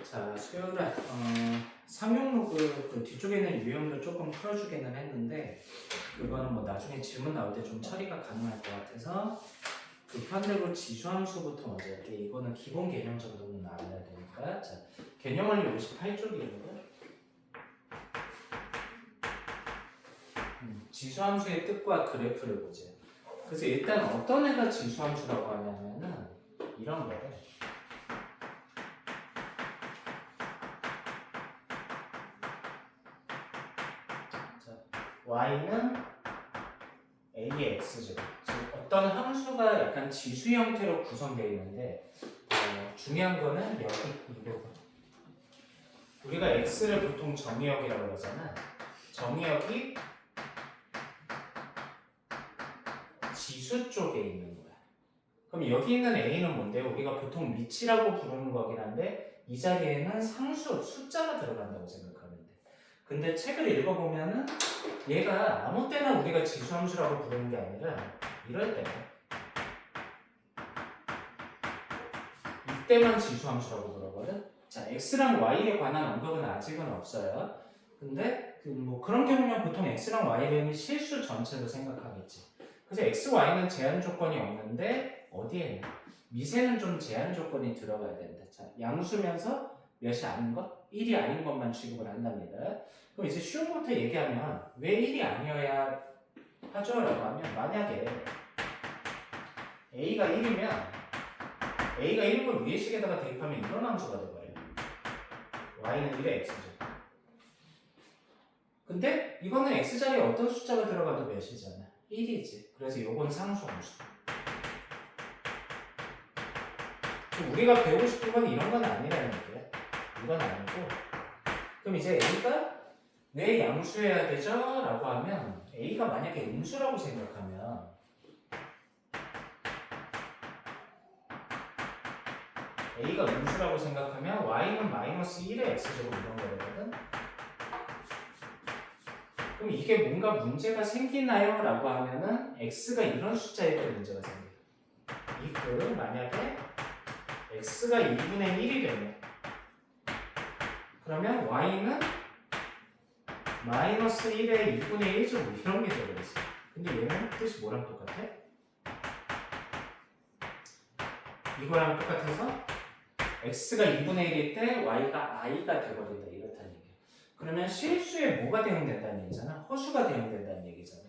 자, 수요일에 상용록을 그 뒤쪽에 있는 유형도 조금 풀어주기는 했는데 이거는 뭐 나중에 질문 나올 때 좀 처리가 가능할 것 같아서 급한대로 지수함수부터 먼저 할게. 이거는 기본 개념 정도는 알아야 되니까. 자, 개념원리 58쪽이거든. 지수함수의 뜻과 그래프를 보지. 그래서 일단 어떤 애가 지수함수라고 하냐면은 이런 거래. y는 a의 x제곱. 즉 어떤 함수가 약간 지수 형태로 구성되어 있는데 중요한 거는 여기 이 부분. 우리가 x를 보통 정의역이라고 그러잖아. 정의역이 지수 쪽에 있는 거야. 그럼 여기 있는 a는 뭔데? 우리가 보통 미치라고 부르는 거긴 한데 이 자리에는 상수, 숫자가 들어간다고 생각하면 돼. 근데 책을 읽어보면은 얘가 아무 때나 우리가 지수함수라고 부르는 게 아니라 이럴 때 이때만 지수함수라고 부르거든. 자, x랑 y에 관한 언급은 아직은 없어요. 근데 뭐 그런 경우면 보통 x랑 y는 실수 전체로 생각하겠지. 그래서 x, y는 제한 조건이 없는데 어디에 있나? 미세는 좀 제한 조건이 들어가야 된다. 자, 양수면서 몇이 아닌 것? 1이 아닌 것만 취급을 한답니다. 그럼 이제 쉬운 것부터 얘기하면 왜 1이 아니어야 하죠? 라고 하면 만약에 a가 1이면 a가 1인 걸 위의 식에다가 대입하면 이런 함수가 돼버려요. y는 1의 x죠. 근데 이거는 x자리에 어떤 숫자가 들어가도 몇이잖아. 1이지. 그래서 요건 상수함수. 우리가 배우고 싶은 건 이런 건 아니라는 얘기야. 이건 아니고. 그럼 이제 a가 왜 양수해야 되죠? 라고 하면 a가 만약에 음수라고 생각하면 a가 음수라고 생각하면 y는 마이너스 1의 x제곱 이런 거거든. 그럼 이게 뭔가 문제가 생기나요? 라고 하면은 x가 이런 숫자일 때 문제가 생겨요. if 만약에 x가 2분의 1이 되면 그러면 y는 마이너스 1의 2분의 1제곱 이런 게 되어있어. 근데 얘는 뜻이 뭐랑 똑같아? 이거랑 똑같아서 x가 2분의 1일 때 y가 i가 되어버린다 이렇다는 얘기야. 그러면 실수에 뭐가 대응된다는 얘기잖아. 허수가 대응된다는 얘기잖아.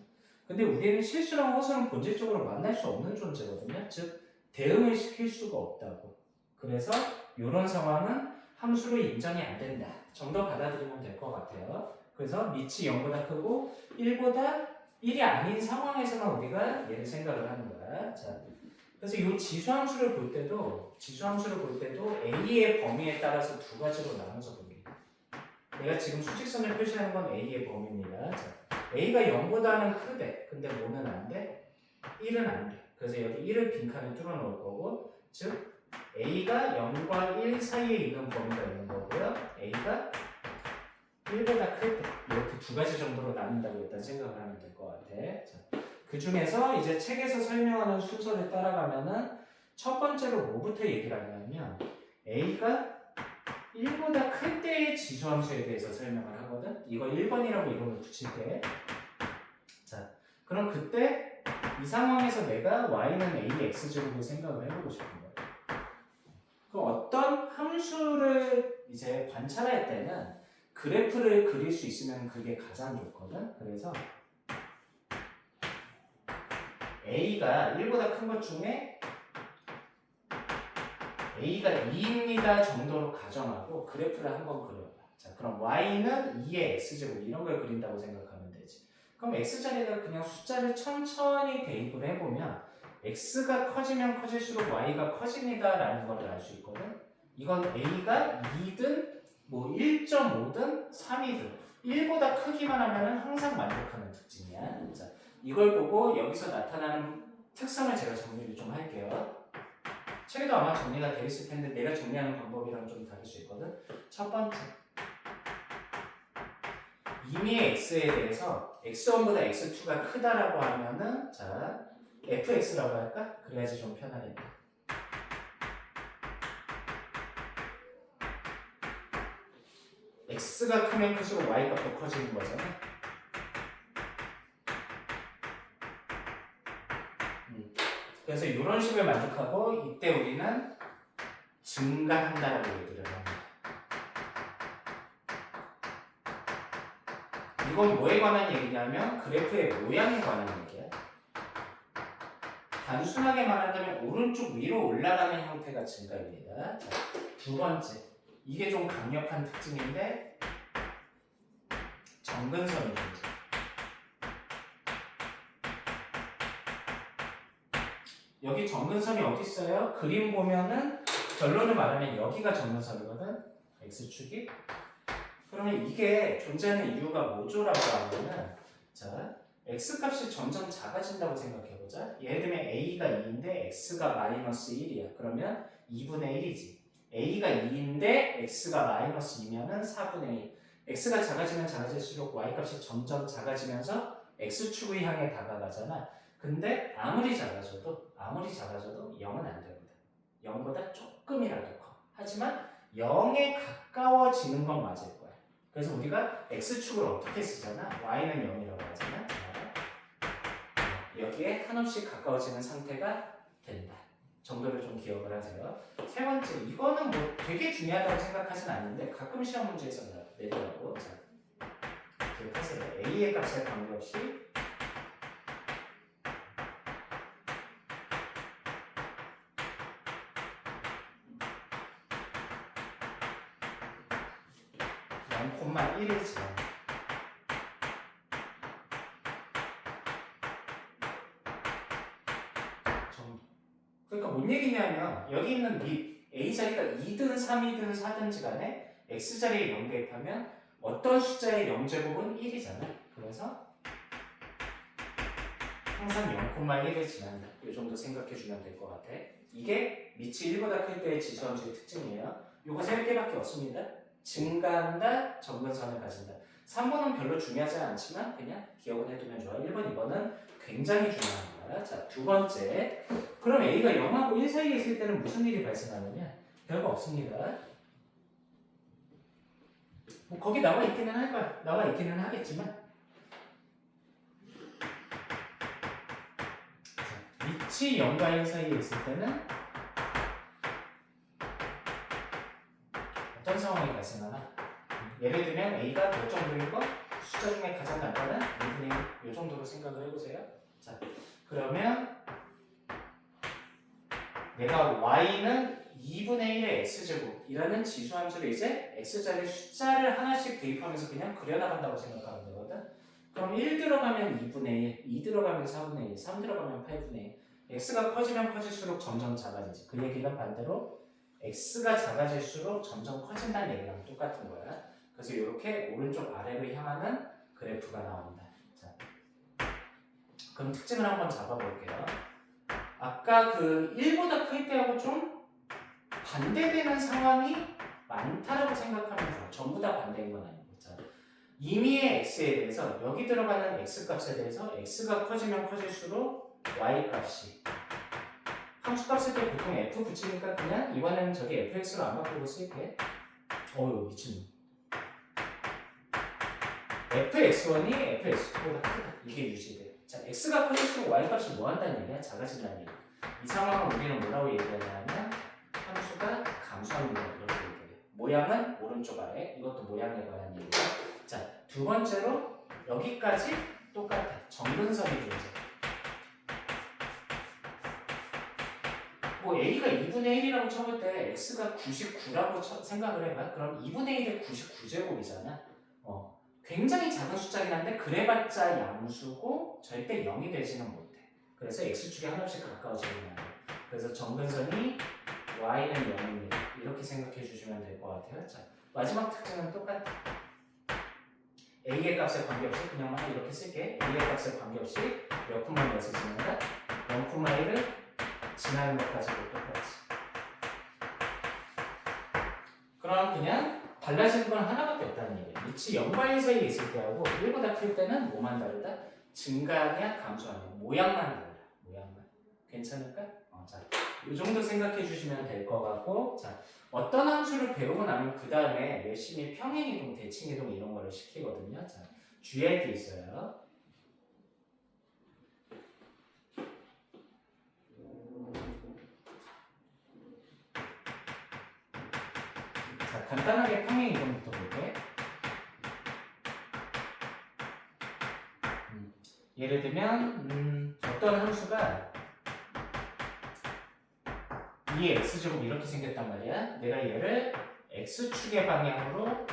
근데 우리는 실수랑 허수는 본질적으로 만날 수 없는 존재거든요. 즉 대응을 시킬 수가 없다고. 그래서 이런 상황은 함수로 인정이 안 된다 정도 받아들이면 될 것 같아요. 그래서 밑이 0보다 크고 1보다 1이 아닌 상황에서만 우리가 얘를 생각을 하는 거야. 자, 그래서 이 지수함수를 볼 때도 A의 범위에 따라서 두 가지로 나눠서 봅니다. 내가 지금 수직선을 표시하는 건 A의 범위입니다. 자, A가 0보다는 크대. 근데 뭐는 안 돼? 1은 안 돼. 그래서 여기 1을 빈칸에 뚫어 놓을 거고, 즉 A가 0과 1 사이에 있는 범위가 있는 거고요. A가 1보다 클 때 이렇게 두 가지 정도로 나눈다고 일단 생각을 하면 될 것 같아. 자, 그 중에서 이제 책에서 설명하는 순서를 따라가면은 첫 번째로 뭐부터 얘기를 하냐면 A가 1보다 클 때의 지수함수에 대해서 설명을 하거든. 이거 1번이라고 이름을 붙일 때. 자, 그럼 그때 이 상황에서 내가 y는 a의 x제곱을 생각을 해보고 싶은 거예요. 그럼 어떤 함수를 이제 관찰할 때는 그래프를 그릴 수 있으면 그게 가장 좋거든. 그래서 a가 1보다 큰 것 중에 a가 2입니다 정도로 가정하고 그래프를 한번 그려봐. 자, 그럼 y는 2의 x제곱 이런 걸 그린다고 생각하면 되지. 그럼 x자리에다 그냥 숫자를 천천히 대입을 해보면 x가 커지면 커질수록 y가 커집니다 라는 걸 알 수 있거든. 이건 a가 2든 뭐 1.5든 3이든 1보다 크기만 하면 항상 만족하는 특징이야. 자, 이걸 보고 여기서 나타나는 특성을 제가 정리를 좀 할게요. 책에도 아마 정리가 되어 있을 텐데 내가 정리하는 방법이랑 좀 다를 수 있거든. 첫 번째, 이미의 x에 대해서 x1보다 x2가 크다라고 하면은 자 fx라고 할까? 그래야지 좀 편하겠네. x가 크면 클수록 y값도 커지는 거잖아. 그래서 이런 식을 만족하고 이때 우리는 증가한다라고 얘기를 합니다. 이건 뭐에 관한 얘기냐면 그래프의 모양에 관한 얘기야. 단순하게 말한다면 오른쪽 위로 올라가는 형태가 증가입니다. 자, 두 번째, 이게 좀 강력한 특징인데 정근선이 존재. 여기 정근선이 어디 있어요? 그림 보면은 결론을 말하면 여기가 정근선이거든. x축이. 그러면 이게 존재하는 이유가 뭐죠라고 하면은 자 x값이 점점 작아진다고 생각해보자. 예를 들면 a가 2인데 x가 마이너스 1이야. 그러면 2분의 1이지. a가 2인데 x가 마이너스 2면은 4분의 1. x가 작아지면 작아질수록 y값이 점점 작아지면서 x축을 향해 다가가잖아. 근데 아무리 작아져도 0은 안 되거든. 0보다 조금이라도 커. 하지만 0에 가까워지는 건 맞을 거야. 그래서 우리가 x축을 어떻게 쓰잖아. y는 0이라고 하잖아. 여기에 한없이 가까워지는 상태가 된다. 정도를 좀 기억을 하세요. 세 번째, 이거는 뭐 되게 중요하다고 생각하진 않는데 가끔 시험 문제에서 내더라고. 자, 기억하세요. a의 값에 관계없이 콤마 1이지. 그러니까 뭔 얘기냐면 여기 있는 미 a 자리가 2든 3이든 4든지 간에 x 자리에 0 대입하면 어떤 숫자의 0제곱은 1이잖아. 그래서 항상 0,1을 지난다. 이 정도 생각해 주면 될 것 같아. 이게 밑이 1보다 클 때의 지수함수의 특징이에요. 요거 3개밖에 없습니다. 증가한다, 정근선을 가진다. 3번은 별로 중요하지 않지만 그냥 기억을 해두면 좋아. 1번, 2번은 굉장히 중요한 거야. 자, 두 번째. 그럼 A가 0하고 1 사이에 있을 때는 무슨 일이 발생하느냐? 별거 없습니다. 뭐 거기 나와 있기는 할 거야. 나와 있기는 하겠지만. 자, 밑이 0과 1 사이에 있을 때는 어떤 상황이 발생하나? 예를 들면 A가 몇 정도인 거? 숫자 중에 가장 간단한 2분의 1, 이 정도로 생각을 해보세요. 자, 그러면 내가 Y는 2분의 1의 X제곱이라는 지수함수를 이제 X자리 숫자를 하나씩 대입하면서 그냥 그려나간다고 생각하면 되거든. 그럼 1 들어가면 2분의 1, 2 들어가면 4분의 1, 3 들어가면 8분의 1. X가 커지면 커질수록 점점 작아지지. 그 얘기는 반대로 X가 작아질수록 점점 커진다는 얘기랑 똑같은 거야. 그래서 이렇게 오른쪽 아래로 향하는 그래프가 나옵니다. 자, 그럼 특징을 한번 잡아볼게요. 아까 그 1보다 클 때하고 좀 반대되는 상황이 많다라고 생각하면 좋아. 전부 다 반대인 건 아니고. 자, 임의의 x에 대해서 여기 들어가는 x값에 대해서 x가 커지면 커질수록 y값이 함수값 쓸 때 보통 f 붙이니까 그냥 이번에는 저기 fx로 안 바꾸고 쓸게. 어휴 미친. fx1이 fx2보다 크다. 이게 유지돼. 자, x가 커질수록 y값이 뭐 한다는 얘기야? 작아진다는 얘기야. 이 상황은 우리는 뭐라고 얘기하냐면 함수가 감소합니다. 이렇게 얘기해요. 모양은 오른쪽 아래. 이것도 모양에 관한 얘기야. 자, 두 번째로 여기까지 똑같아. 정근선이 존재. 뭐 a가 2분의 1이라고 쳐볼 때 x가 99라고 생각을 해봐. 그럼 2분의 1의 99제곱이잖아. 굉장히 작은 숫자긴 한데 그래봤자 양수고 절대 0이 되지는 못해. 그래서 x축에 한없이 가까워지는 거예요. 그래서 정근선이 y는 0입니다. 이렇게 생각해 주시면 될 것 같아요. 자, 마지막 특징은 똑같아. a의 값에 관계없이 그냥 막 이렇게 쓸게. a의 값에 관계없이 몇 콤마 몇을 지나가 0,1을 지나는 것까지도 똑같이. 그럼 그냥 달라지는 건 하나밖에 없다는 얘기예요. 밑이 0과 1 사이에 있을 때하고 1보다 클 때는 뭐만 다르다? 증가냐 감소하냐 모양만 다르다. 모양만. 괜찮을까? 자, 이 정도 생각해 주시면 될 것 같고, 자, 어떤 함수를 배우고 나면 그 다음에 열심히 평행이동, 대칭이동 이런 거를 시키거든요. 자, 주의할 게 있어요. 자, 간단하게 평행이동부터 볼게. 예를 들면 어떤 함수가 2x제곱 이렇게 생겼단 말이야. 내가 얘를 x축의 방향으로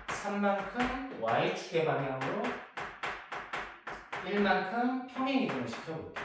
3만큼 y축의 방향으로 1만큼 평행이동을 시켜볼게.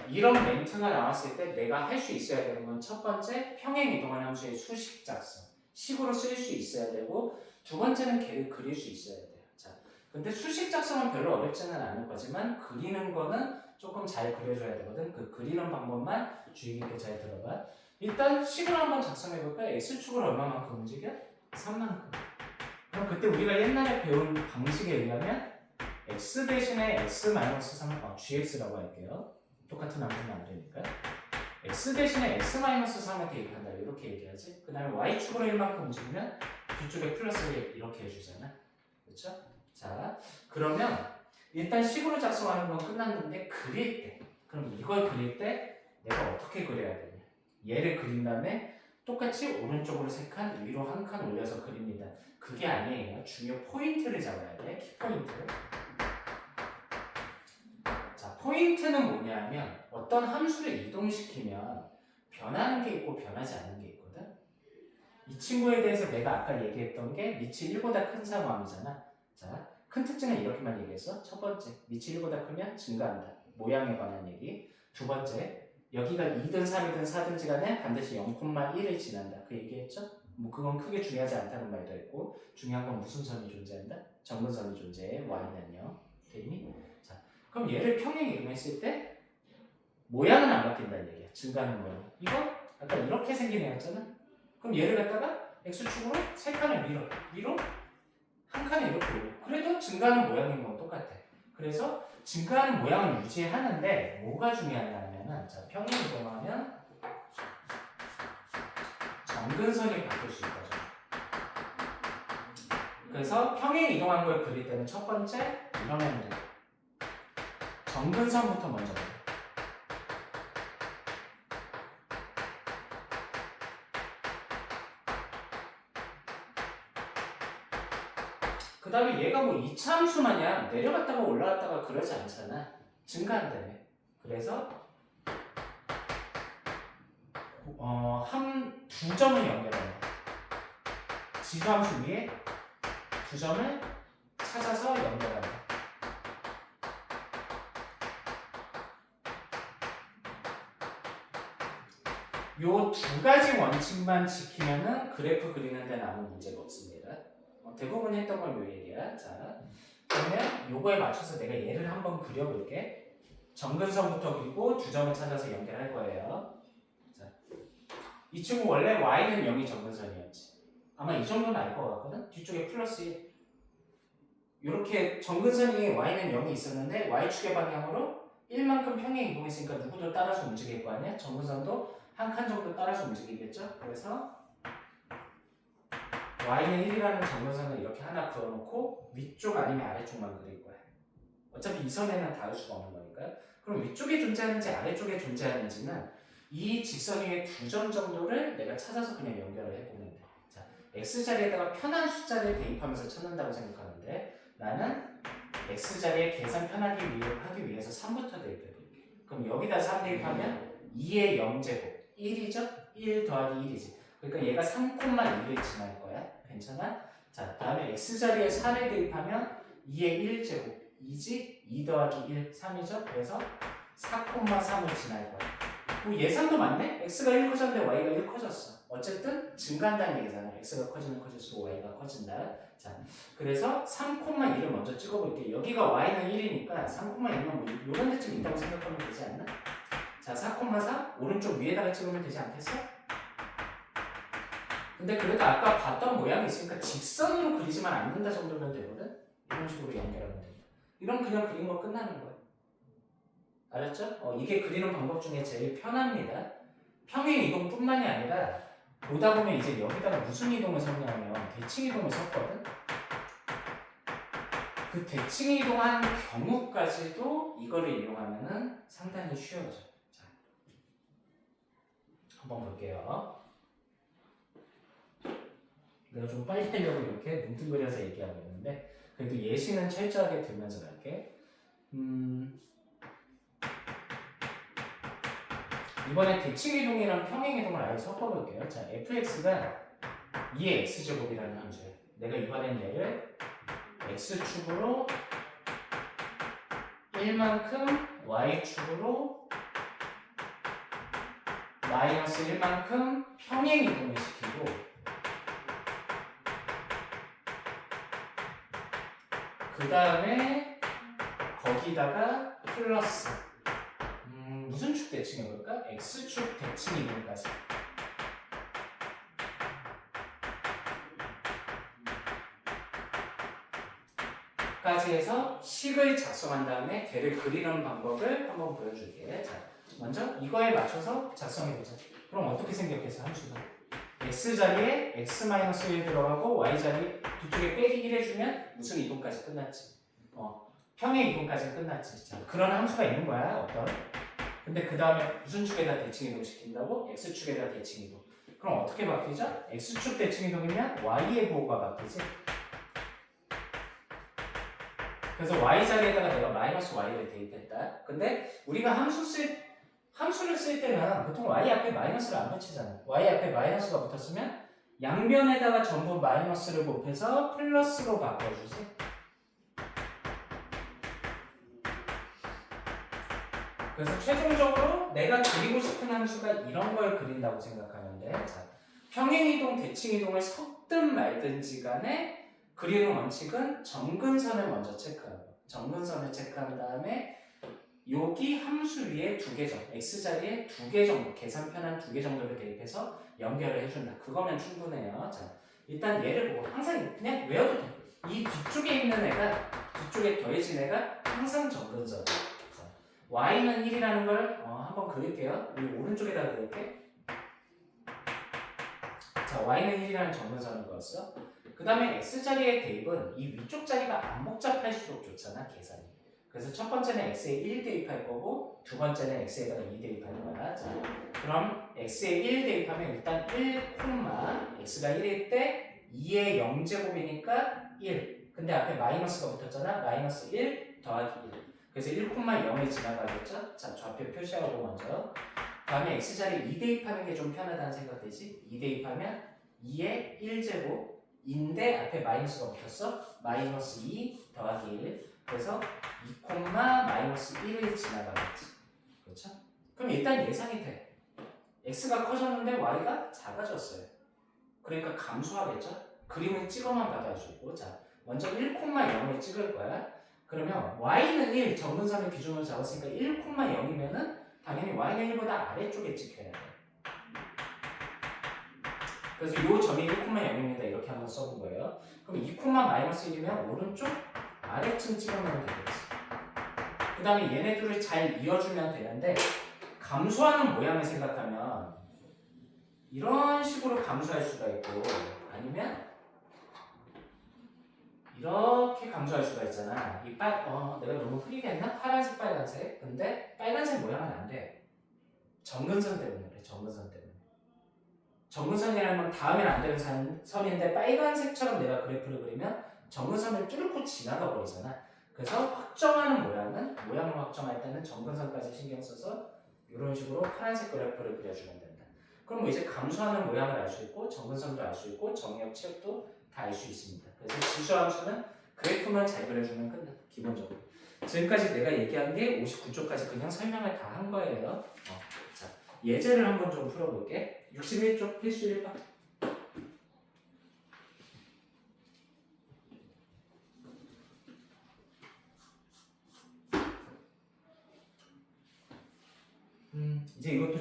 이런 멘트가 나왔을 때 내가 할 수 있어야 되는 건 첫 번째, 평행이동한 함수의 수식 작성. 식으로 쓸 수 있어야 되고, 두 번째는 걔를 그릴 수 있어야 돼요. 자, 근데 수식 작성은 별로 어렵지는 않을 거지만 그리는 거는 조금 잘 그려줘야 되거든. 그 그리는 방법만 주의 깊게 잘 들어봐. 일단 식을 한번 작성해 볼까? x축을 얼마만큼 움직여? 3만큼. 그럼 그때 우리가 옛날에 배운 방식에 의하면 x 대신에 x-3, gx라고 할게요. 똑같은 함수는 안 되니까. x 대신에 x-3을 대입한다. 이렇게 얘기하지. 그 다음에 y축으로 1만큼 움직이면 뒤쪽에 플러스 1 이렇게 해주잖아. 그렇죠? 자, 그러면 일단 식으로 작성하는 건 끝났는데 그릴 때, 그럼 이걸 그릴 때 내가 어떻게 그려야 되냐? 얘를 그린 다음에 똑같이 오른쪽으로 3칸, 위로 1칸 올려서 그립니다. 그게 아니에요. 중요 포인트를 잡아야 돼. 키포인트. 자, 포인트는 뭐냐면 어떤 함수를 이동시키면 변하는 게 있고 변하지 않는 게 있거든. 이 친구에 대해서 내가 아까 얘기했던 게 밑이 1보다 큰 상황이잖아. 자, 큰 특징은 이렇게만 얘기했어. 첫 번째, 밑이 1보다 크면 증가한다. 모양에 관한 얘기. 두 번째, 여기가 2든 3이든 4든지 간에 반드시 0,1을 지난다. 그 얘기했죠? 뭐 그건 크게 중요하지 않다는 말도 했고, 중요한 건 무슨 선이 존재한다? 정근선이 존재해. y는요. 됐니? 자, 그럼 얘를 평행 이동했을 때 모양은 안 바뀐다는 얘기야. 증가하는 모양. 이거 아까 이렇게 생긴 애였잖아. 그럼 얘를 갖다가 x축으로 3칸을 위로 한 칸에 이렇게 올려. 그래도 증가하는 모양인 건 똑같아. 그래서 증가하는 모양을 유지하는데 뭐가 중요하냐면은, 자, 평행 이동하면 정근선이 바뀔 수 있거든. 그래서 평행 이동한 걸 그릴 때는 첫 번째 이러면 돼. 정근선부터 먼저 그려. 그 다음에 얘가 뭐 2차 함수 마냥 내려갔다가 올라갔다가 그러지 않잖아. 증가한다며. 그래서 두 점을 연결한다. 지수함수 위에 두 점을 찾아서 연결한다. 요 두 가지 원칙만 지키면은 그래프 그리는 데는 아무 문제가 없습니다. 대부분 했던 건 요 얘기야. 자, 그러면 요거에 맞춰서 내가 얘를 한번 그려볼게. 정근선부터 그리고 두 점을 찾아서 연결할 거예요. 자, 이 친구 원래 y는 0이 정근선이었지. 아마 이 정도는 알 것 같거든? 뒤쪽에 플러스 1. 이렇게 정근선이 y는 0이 있었는데 y축의 방향으로 1만큼 평행 이동했으니까 누구도 따라서 움직일 거 아니야? 정근선도 한 칸 정도 따라서 움직이겠죠? 그래서 y는 1이라는 정근선을 이렇게 하나 그어놓고 위쪽 아니면 아래쪽만 그릴 거야. 어차피 이 선에는 닿을 수가 없는 거니까. 그럼 위쪽에 존재하는지 아래쪽에 존재하는지는 이 직선 위에 두 점 정도를 내가 찾아서 그냥 연결을 해보면 돼. 자, x자리에다가 편한 숫자를 대입하면서 찾는다고 생각하는데 나는 x자리에 계산 편하게 하기 위해서 3부터 대입해볼게. 그럼 여기다 3 대입하면 2의 0제곱 1이죠? 1 더하기 1이지. 그러니까 얘가 3,1을 지날 거야. 괜찮아? 자, 다음에 x자리에 4를 대입하면 2의 1제곱 2지? 2 더하기 1, 3이죠? 그래서 4,3을 지날 거야. 뭐 예상도 맞네? x가 1 커졌는데 y가 1 커졌어. 어쨌든 증가한다는 얘기잖아. x가 커지면 커질수록 y가 커진다. 자, 그래서 3,1을 먼저 찍어볼게. 여기가 y는 1이니까 3,1은 뭐 이런 데쯤 있다고 생각하면 되지 않나? 자, 자, 4,4 오른쪽 위에다가 찍으면 되지 않겠어? 근데 그래도 아까 봤던 모양이 있으니까 직선으로 그리지만 않는다 정도면 되거든? 이런 식으로 연결하면 된다. 이런 그냥 그린 거 끝나는 거야. 알았죠? 이게 그리는 방법 중에 제일 편합니다. 평행 이동뿐만이 아니라 보다 보면 이제 여기다가 무슨 이동을 섞냐면 대칭 이동을 섞거든? 그 대칭 이동한 경우까지도 이거를 이용하면은 상당히 쉬워져. 자, 한번 볼게요. 내가 좀 빨리 하려고 이렇게 뭉뚱그려서 얘기하고 있는데 그래도 예시는 철저하게 들면서 갈게. 이번에 대칭 이동이랑 평행 이동을 아예 섞어볼게요. 자, fx가 2의 x제곱이라는 함수예요. 내가 이번엔 얘를 x축으로 1만큼 y축으로 마이너스 1만큼 평행 이동을 시키고 그 다음에 거기다가 플러스 무슨 축 대칭해 볼까? x축 대칭 이동까지. 까지 해서 식을 작성한 다음에 대를 그리는 방법을 한번 보여줄게. 자, 먼저 이거에 맞춰서 작성해보자. 그럼 어떻게 생겼겠어, 함수가? x자리에 x-1 들어가고 y자리 두 쪽에 빼기 1 해주면 무슨 이동까지 끝났지? 평행 이동까지 끝났지. 자, 그런 함수가 있는 거야, 어떤? 근데 그 다음에 무슨 축에다 대칭 이동 시킨다고? x축에다 대칭 이동. 그럼 어떻게 바뀌죠? x축 대칭 이동이면 y의 부호가 바뀌지. 그래서 y자리에다가 내가 마이너스 y를 대입했다. 근데 우리가 함수를 쓸 때는 보통 y 앞에 마이너스를 안 붙이잖아. y 앞에 마이너스가 붙었으면 양변에다가 전부 마이너스를 곱해서 플러스로 바꿔주지. 그래서 최종적으로 내가 그리고 싶은 함수가 이런 걸 그린다고 생각하면 돼. 자, 평행이동, 대칭이동을 섞든 말든지 간에 그리는 원칙은 점근선을 먼저 체크하고 점근선을 체크한 다음에 여기 함수 위에 2개 정도, x자리에 2개 정도, 계산 편한 2개 정도를 대입해서 연결을 해준다. 그거면 충분해요. 자, 일단 얘를 보고 항상 그냥 외워도 돼. 이 뒤쪽에 있는 애가, 뒤쪽에 더해진 애가 항상 점근선이야. y는 1이라는 걸 한번 그릴게요. 우리 오른쪽에다 그릴게. 자, y는 1이라는 점근선을 그었어. 그 다음에 x자리의 대입은 이 위쪽 자리가 안 복잡할수록 좋잖아, 계산이. 그래서 첫 번째는 x에 1 대입할 거고 두 번째는 x에다가 2 대입할 거야. 자, 그럼 x에 1 대입하면 일단 1, x가 1일 때 2의 0제곱이니까 1. 근데 앞에 마이너스가 붙었잖아. 마이너스 1 더하기 1. 그래서 1,0이 지나가겠죠? 자, 좌표 표시하고 먼저. 다음에 x자리에 2 대입하는 게 좀 편하다는 생각 되지? 2 대입하면 2의 1제곱인데 앞에 마이너스가 붙었어? 마이너스 2 더하기 1. 그래서 2, 마이너스 1을 지나가겠지. 그렇죠? 그럼 일단 예상이 돼. x가 커졌는데 y가 작아졌어요. 그러니까 감소하겠죠? 그림을 찍어만 받아주고. 자, 먼저 1,0을 찍을 거야. 그러면 y는 1, 점근선을 기준으로 잡았으니까 1,0이면은 당연히 y는 1보다 아래쪽에 찍혀야 돼. 그래서 이 점이 1,0입니다. 이렇게 한번 써본 거예요. 그럼 2,-1이면 오른쪽 아래층 찍으면 되겠지. 그 다음에 얘네들을 잘 이어주면 되는데 감소하는 모양을 생각하면 이런 식으로 감소할 수가 있고 아니면 이렇게 감소할 수가 있잖아. 내가 너무 흐리게 했나? 파란색, 빨간색. 근데 빨간색 모양은 안 돼. 점근선 때문에 그래. 점근선 때문에. 점근선이라는 건 닿으면 안 되는 선인데 빨간색처럼 내가 그래프를 그리면 점근선을 뚫고 지나가 버리잖아. 그래서 확정하는 모양을 확정할 때는 점근선까지 신경 써서 이런 식으로 파란색 그래프를 그려주면 된다. 그럼 뭐 이제 감소하는 모양을 알 수 있고 점근선도 알 수 있고 정의역 체역도 다 알 수 있습니다. 그래서 지수함수는 그래프만 잘 그려주면 끝나. 기본적으로. 지금까지 내가 얘기한 게 59쪽까지 그냥 설명을 다 한 거예요. 자, 예제를 한번 좀 풀어볼게. 61쪽 필수 1번.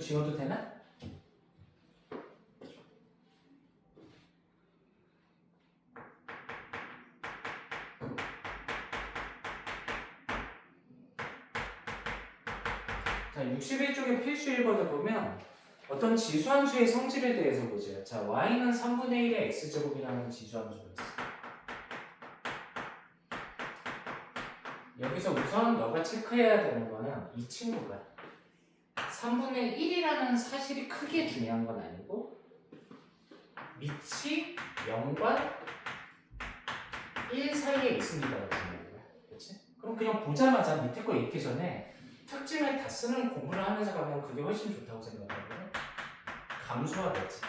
지워도 되나? 자, 61쪽에 필수 1번을 보면 어떤 지수함수의 성질에 대해서 보죠. 자, y는 3분의 1의 x제곱이라는 지수함수가 있어. 여기서 우선 너가 체크해야 되는 거는 이 친구가 3분의 1이라는 사실이 크게 중요한 건 아니고 밑이 0과 1 사이에 있습니다가 중요한 거야. 그렇지? 그럼 그냥 보자마자 밑에 거 읽기 전에 특징을 다 쓰는 공부를 하면서 가면 그게 훨씬 좋다고 생각하거든. 감소하겠지.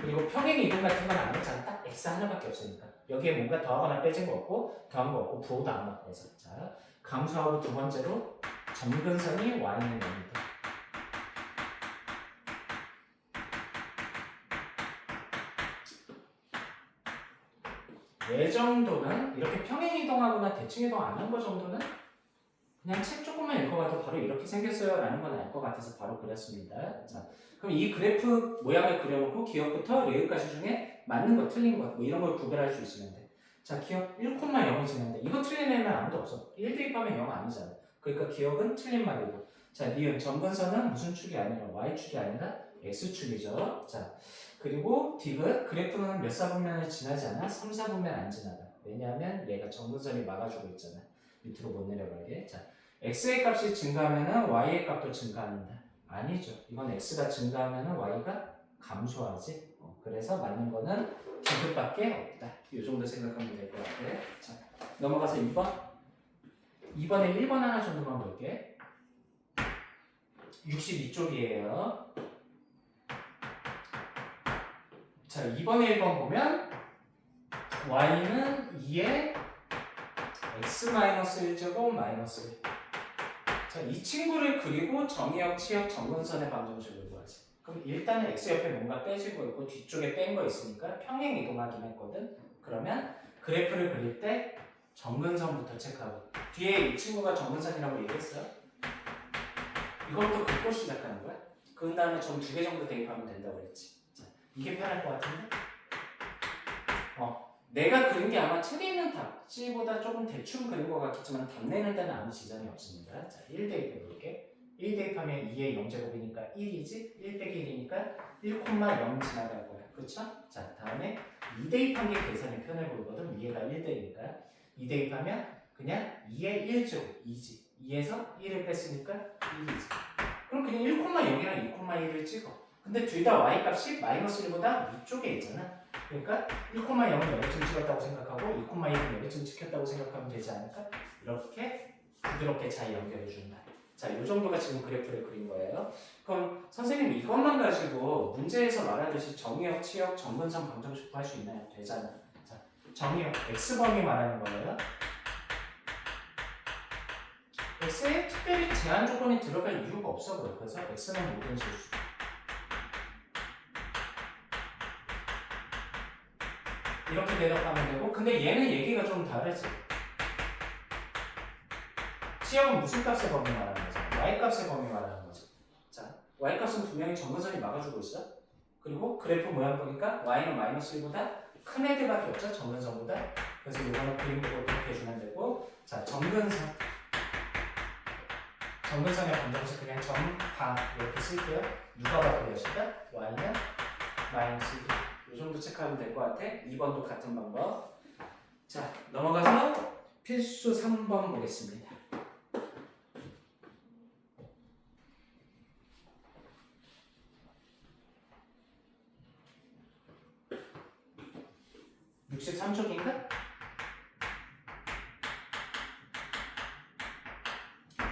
그리고 평행 이동 같은 건 안 했잖아. 딱 x 하나밖에 없으니까. 여기에 뭔가 더하거나 빼진 거 없고 더한 거 없고 부호도 안 바꿔서. 자, 감소하고 두 번째로 점근선이 y는 0이다. 이 정도는 이렇게 평행 이동하거나 대칭 이동 안 한 거 정도는 그냥 책 조금만 읽어봐도 바로 이렇게 생겼어요 라는 건 알 것 같아서 바로 그렸습니다. 자, 그럼 이 그래프 모양을 그려놓고 기억부터 레일까지 중에 맞는 거 틀린 거 뭐 이런 걸 구별할 수 있으면 돼. 자, 기억 1,0이 지는데 이거 틀린 애는 아무도 없어. 1 대입하면 0 아니잖아. 그러니까 기억은 틀린 말이고. 자, 니은 점근선은 무슨 축이 아니라 y축이 아니라 x축이죠. 자, 그리고 디귿 그래프는 몇 사분면을 지나지 않아? 3, 4분면 안 지나가. 왜냐하면 얘가 점근선이 막아주고 있잖아. 밑으로 못 내려가게. 자, x의 값이 증가하면 y의 값도 증가합니다. 아니죠. 이건 x가 증가하면 y가 감소하지. 그래서 맞는 거는 디귿밖에 없다. 이 정도 생각하면 될 것 같아. 자, 넘어가서 2번. 2번에 1번 하나 정도만 볼게. 62쪽이에요. 자, 2번에 1번 보면 y는 2에 x-1제곱 마이너스 1. 자, 이 친구를 그리고 정의역, 치역, 점근선의 방정식을 구하지. 그럼 일단은 x 옆에 뭔가 빼지고 있고 뒤쪽에 뺀 거 있으니까 평행 이동하긴 했거든. 그러면 그래프를 그릴 때 점근선부터 체크하고 뒤에 이 친구가 점근선이라고 얘기했어요. 이것도 긋고 시작하는 거야. 그 다음에 점 2개 정도 대입하면 된다고 그랬지. 자, 이게 편할 것 같은데? 내가 그린 게 아마 책에 있는 답지보다 조금 대충 그린 것 같겠지만 답 내는 데는 아무 지장이 없습니다. 자, 1 대입해 볼게. 1 대입하면 2의 0제곱이니까 1이지? 1 빼기 1이니까 1,0 지나갈 거야. 그쵸? 자, 다음에 2 대입한 게 계산이 편해 보이거든. 위에가 1대니까 2 대입하면 그냥 2의 1제곱 2지. 2에서 1을 뺐으니까 1이지. 그럼 그냥 1,0이랑 2,1을 찍어. 근데 둘 다 y값이 마이너스 1보다 위쪽에 있잖아. 그러니까 1,0은 여기쯤 찍었다고 생각하고 2,1은 여기쯤 찍혔다고 생각하면 되지 않을까? 이렇게 부드럽게 잘 연결해 준다. 자, 이 정도가 지금 그래프를 그린 거예요. 그럼 선생님 이것만 가지고 문제에서 말하듯이 정의역, 치역, 점근선 방정식도 할 수 있나요? 되잖아. 자, 정의역 x범위 말하는 거예요. x에 특별히 제한 조건이 들어갈 이유가 없어 보여. 그래서 x는 모든 실수. 이렇게 대답하면 되고, 근데 얘는 얘기가 좀 다르지. 치역은 무슨 값의 범위 말하는 거죠? y값의 범위 말하는 거죠. 자, y값은 분명히 점근선이 막아주고 있어. 그리고 그래프 모양 보니까 y는 마이너스 1보다 큰 애들밖에 없죠, 점근선보다. 그래서 이거는 그림 보고 그렇게 해주면 되고, 자, 점근선. 점근선의 방정식 그냥 점방 이렇게 쓸게요. 누가 봐도 몇이다? y는 마이너스 1. 이 정도 체크하면 될 것 같아. 2번도 같은 방법. 자, 넘어가서 필수 3번 보겠습니다. (63쪽인가)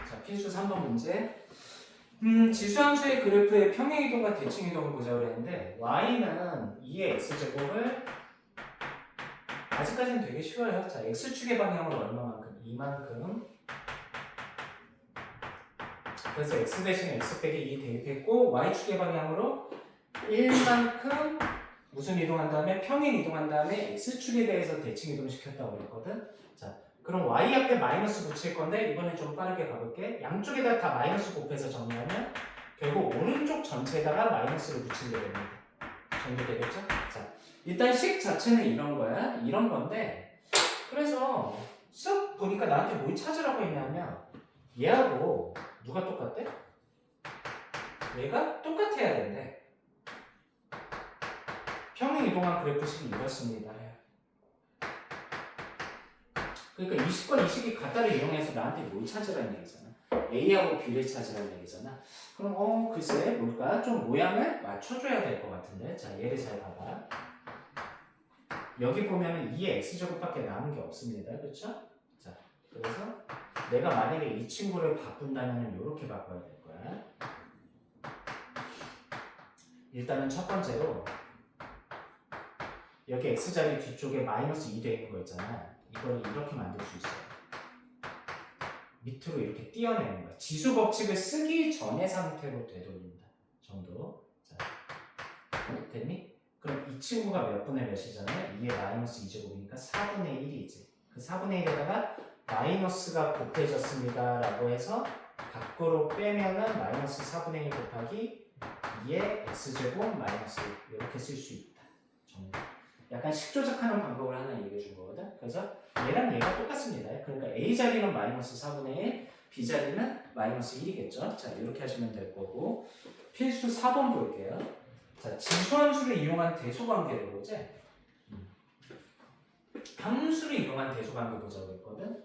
자, 필수 3번 문제. 지수함수의 그래프의 평행이동과 대칭이동을 보자고 그랬는데 y는 2의 x제곱을 아직까지는 되게 쉬워요. 자, x축의 방향으로 얼마만큼? 이만큼. 그래서 x 대신에 x 빼기 2 대입했고 y축의 방향으로 1만큼 무슨 이동한 다음에 평행 이동한 다음에 x축에 대해서 대칭 이동시켰다고 그랬거든. 자, 그럼 y 앞에 마이너스 붙일 건데 이번엔 좀 빠르게 가볼게. 양쪽에다 다 마이너스 곱해서 정리하면 결국 오른쪽 전체에다가 마이너스를 붙이게 됩니다. 정리되겠죠? 자, 일단 식 자체는 이런 거야. 이런 건데 그래서 쓱 보니까 나한테 뭘 찾으라고 했냐면 얘하고 누가 똑같대? 얘가 똑같아야 된대. 평행 이동한 그래프식이 이렇습니다. 그러니까 이 식과 이 식이 같다를 이용해서 나한테 뭘 찾으라는 얘기잖아. A하고 B를 찾으라는 얘기잖아. 그럼 글쎄 뭘까? 좀 모양을 맞춰줘야 될 것 같은데. 자, 얘를 잘 봐봐. 여기 보면은 2의 x제곱밖에 남은 게 없습니다. 그렇죠? 자, 그래서 내가 만약에 이 친구를 바꾼다면 이렇게 바꿔야 될 거야. 일단은 첫 번째로 여기 x자리 뒤쪽에 마이너스 2 돼 있는 거 있잖아. 이걸 이렇게 만들 수 있어요. 밑으로 이렇게 띄어내는 거야. 지수 법칙을 쓰기 전의 상태로 되돌린다 정도. 자, 됐니? 그럼 이 친구가 몇 분의 몇이잖아요? 2의 마이너스 2제곱이니까 4분의 1이지. 그 4분의 1에다가 마이너스가 곱해졌습니다 라고 해서 밖으로 빼면은 마이너스 4분의 1 곱하기 2의 x제곱 마이너스 1 이렇게 쓸 수 있다 정도. 약간 식조작하는 방법을 하나 얘기해 준 거거든. 그래서 얘랑 얘가 똑같습니다. 그러니까 A 자리는 마이너스 4분의 1, B 자리는 마이너스 1이겠죠. 자, 이렇게 하시면 될 거고 필수 4번 볼게요. 자, 지수함수를 이용한 대소관계를 보지. 함수를 이용한 대소관계 보자고 했거든.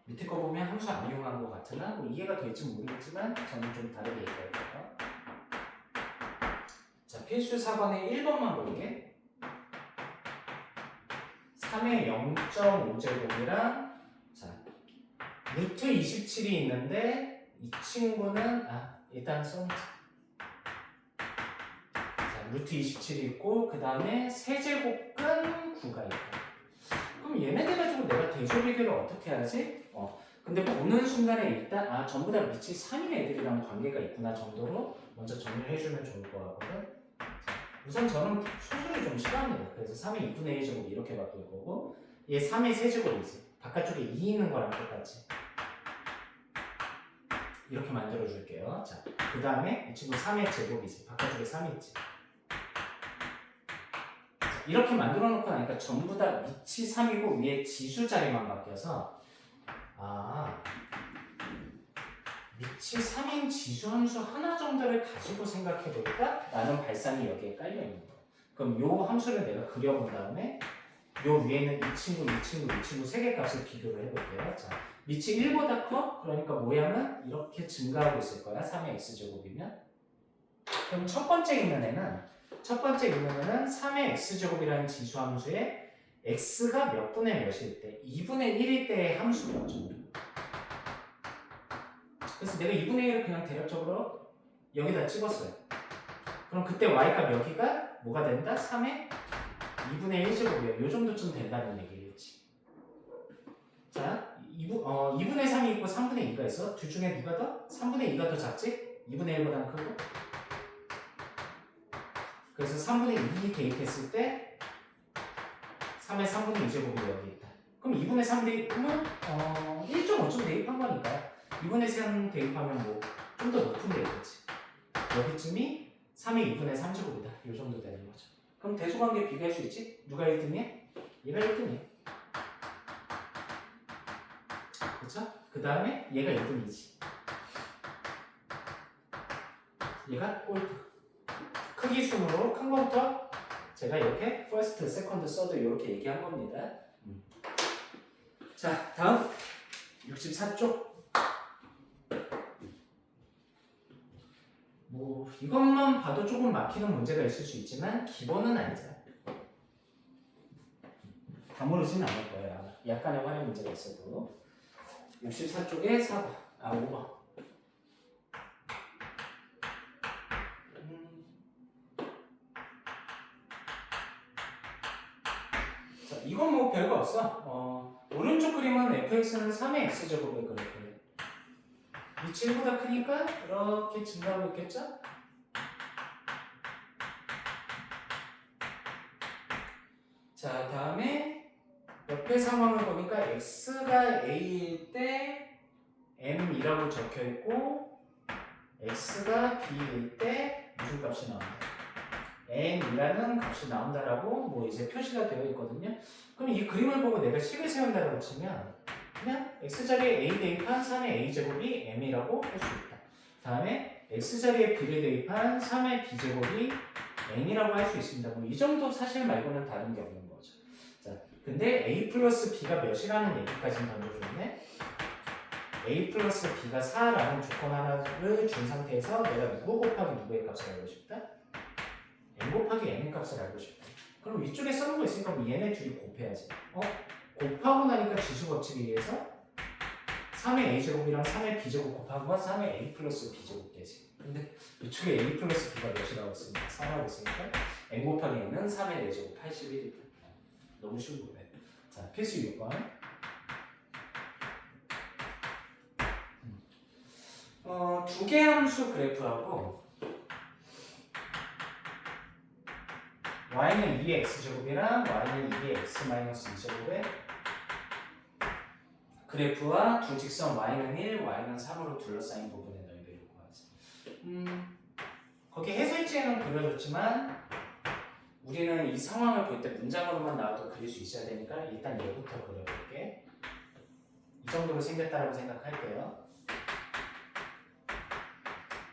밑에 거 보면 함수 안 이용한 것 같으나 뭐 이해가 될지 모르겠지만 저는 좀 다르게 얘기할 거예요. 자, 필수 4번의 1번만 볼게. 3의 0.5제곱이랑 자, 루트 27이 있는데 이 친구는 일단 써놓자. 자, 루트 27이 있고 그 다음에 세제곱근 9가 있다. 그럼 얘네들 가지고 내가 대소 비교를 어떻게 하지? 근데 보는 순간에 일단 전부 다 밑이 3인 애들이랑 관계가 있구나 정도로 먼저 정리를 해주면 좋을 것 같거든. 우선 저는 소수를 좀 싫어합니다. 그래서 3의 2분의 1제곱 이렇게 바꿀 거고 얘 3의 세제곱이지. 바깥쪽에 2 있는 거랑 똑같지. 이렇게 만들어 줄게요. 자, 그 다음에 이 친구 3의 제곱이지. 바깥쪽에 3이 있지. 자, 이렇게 만들어 놓고 나니까 전부 다 밑이 3이고 위에 지수 자리만 바뀌어서 밑이 3인 지수함수 하나 정도를 가지고 생각해볼까? 라는 발상이 여기에 깔려있는 거야. 그럼 요 함수를 내가 그려본 다음에 요 위에는 이 친구, 이 친구, 이 친구 세 개 값을 비교를 해볼게요. 자, 밑이 1보다 커? 그러니까 모양은 이렇게 증가하고 있을 거야. 3의 x제곱이면. 그럼 첫 번째 있는 애는 3의 x제곱이라는 지수함수에 x가 몇 분의 몇일 때? 2분의 1일 때의 함수가 정도. 그래서 내가 2분의 1을 그냥 대략적으로 여기다 찍었어요. 그럼 그때 y값 여기가 뭐가 된다? 3의 2분의 1제곱이에요. 요 정도쯤 된다는 얘기겠지. 자, 2분의 3이 있고 3분의 2가 있어. 둘 중에 누가 더? 3분의 2가 더 작지? 2분의 1보다 크고. 그래서 3분의 2 대입했을 때 3의 3분의 2제곱이 여기 있다. 그럼 2분의 3 대입하면 1.5쯤 대입한 거니까 2분의 3 대입하면 뭐 좀 더 높은 데 있겠지. 여기쯤이 3의 2분의 3제곱이다. 요 정도 되는 거죠. 그럼 대소관계 비교할 수 있지? 누가 1등이야? 얘가 1등이야. 그쵸? 그 다음에 얘가 2등이지. 얘가 꼴등. 크기 순으로 큰 거부터 제가 이렇게 first, second, third 이렇게 얘기한 겁니다. 자, 다음 64쪽. 뭐 이것만 봐도 조금 막히는 문제가 있을 수 있지만 기본은 아니잖아. 다 모르진 않을 거예요. 약간의 활용 문제가 있어도. 64쪽에 4번, 5번. 자, 이건 뭐 별거 없어. 오른쪽 그림은 fx는 3의 x제곱의 그래프. 이 7보다 크니까 이렇게 증가하고 있겠죠? 자, 다음에 몇 옆에 상황을 보니까 x가 a일 때 m이라고 적혀 있고 x가 b일 때 무슨 값이 나온다? n이라는 값이 나온다라고 뭐 이제 표시가 되어 있거든요. 그럼 이 그림을 보고 내가 식을 세운다라고 치면 그냥 x자리에 a 대입한 3의 a제곱이 m이라고 할 수 있다. 다음에 x자리에 b를 대입한 3의 b제곱이 n이라고 할 수 있습니다. 뭐 이 정도 사실 말고는 다른 게 없는 거죠. 자, 근데 a 플러스 b가 몇이라는 얘기까지는 던져줬네. a 플러스 b가 4라는 조건 하나를 준 상태에서 내가 누구 곱하기 누구의 값을 알고 싶다? n 곱하기 n의 값을 알고 싶다. 그럼 위쪽에 써놓은 거 있으니까 뭐 얘네 둘이 곱해야지. 곱하고 나니까 지수 법칙에 의해서 3의 a제곱이랑 3의 b제곱 곱하고 3의 a 플러스 b제곱 되지. 근데 이쪽에 a 플러스 b가 몇이라고 했으니까 4라고 했으니까 n 곱하기 n은 3의 4제곱 81이다. 너무 쉬운 거네. 자, 필수 6번. 두 개 함수 그래프하고 y는 2의 x제곱이랑 y는 2의 x-2제곱의 그래프와 두 직선 y는 1, y는 3으로 둘러싸인 부분의 넓이를 구하지. 거기 해설지에는 그려줬지만 우리는 이 상황을 볼 때 문장으로만 나와도 그릴 수 있어야 되니까 일단 얘부터 그려볼게. 이 정도로 생겼다라고 생각할게요.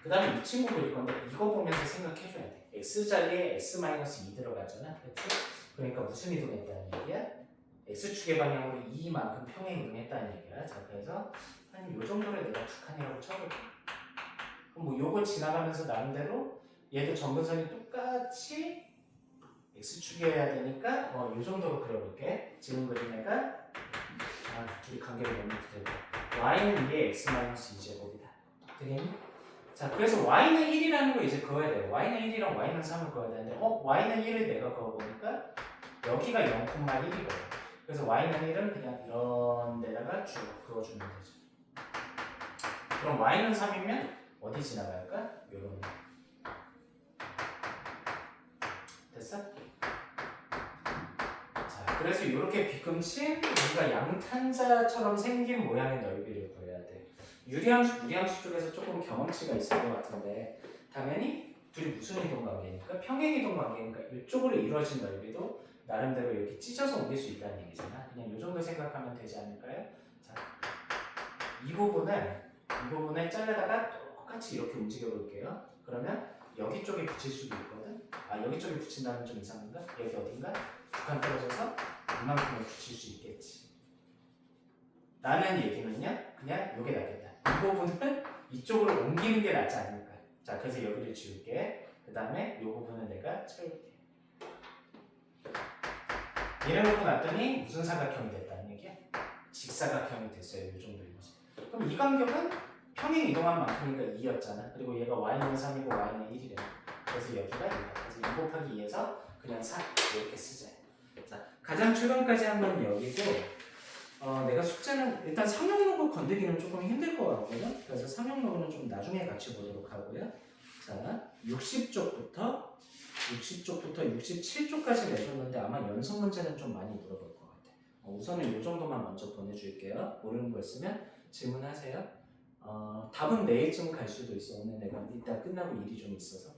그 다음에 이 친구 그릴 건데 이거 보면서 생각해줘야 돼. x자리에 x-2 들어가잖아. 그렇지? 그러니까 무슨 이동했다는 얘기야? x축의 방향으로 2만큼 평행 이동했다는 얘기야. 자, 그래서 한 요 정도를 내가 두 칸이라고 쳐볼게. 그럼 뭐 요거 지나가면서 나름대로 얘도 점근선이 똑같이 x축이어야 되니까 요 정도로 그려볼게. 지금 그린 애가 둘이 관계를 너무 붙여있다. y는 2의 x-2제곱이다. 되겠니? 자, 그래서 y는 1이라는 거 이제 그어야 돼요. y는 1이랑 y는 3을 그어야 되는데 y는 1을 내가 그어보니까 여기가 0,1이거든. 그래서 y는 1은 그냥 이런 데다가 쭉 그어주면 되죠. 그럼 y는 3이면 어디 지나갈까? 요런 데. 됐어? 자, 그래서 이렇게 뒤꿈치 우리가 양탄자처럼 생긴 모양의 넓이를 구해야 돼. 유리함수, 무리함수 쪽에서 조금 경험치가 있을 것 같은데 당연히 둘이 무슨 이동 관계니까 평행 이동 관계니까 이쪽으로 이루어진 넓이도 나름대로 이렇게 찢어서 옮길 수 있다는 얘기잖아. 그냥 이 정도 생각하면 되지 않을까요? 자, 이 부분을 잘라다가 똑같이 이렇게 움직여 볼게요. 그러면 여기 쪽에 붙일 수도 있거든. 여기 쪽에 붙인다면 좀 이상한가? 여기 어딘가? 두 칸 떨어져서 이만큼을 붙일 수 있겠지. 라는 얘기는요, 그냥 요게 낫겠다. 이 부분은 이쪽으로 옮기는 게 낫지 않을까. 자, 그래서 여기를 지울게. 그 다음에 이 부분을 내가 채울게. 이래놓고 놨더니 무슨 사각형이 됐다는 얘기야? 직사각형이 됐어요. 이 정도인 거지. 그럼 이 간격은 평행 이동한 만큼이니까 2였잖아. 그리고 얘가 y는 3이고 y는 1이래. 그래서 여기가 2다. 그래서 2 곱하기 2에서 그냥 4 이렇게 쓰자. 자, 가장 최근까지 한 건 여기고 내가 숙제는 일단 상용로그 건드리기는 조금 힘들 것 같거든. 그래서 상용로그는 좀 나중에 같이 보도록 하고요. 자, 60쪽부터 67쪽까지 내줬는데 아마 연속 문제는 좀 많이 물어볼 것 같아. 우선은 이 정도만 먼저 보내줄게요. 모르는 거 있으면 질문하세요. 답은 내일쯤 갈 수도 있어. 오늘 내가 이따 끝나고 일이 좀 있어서.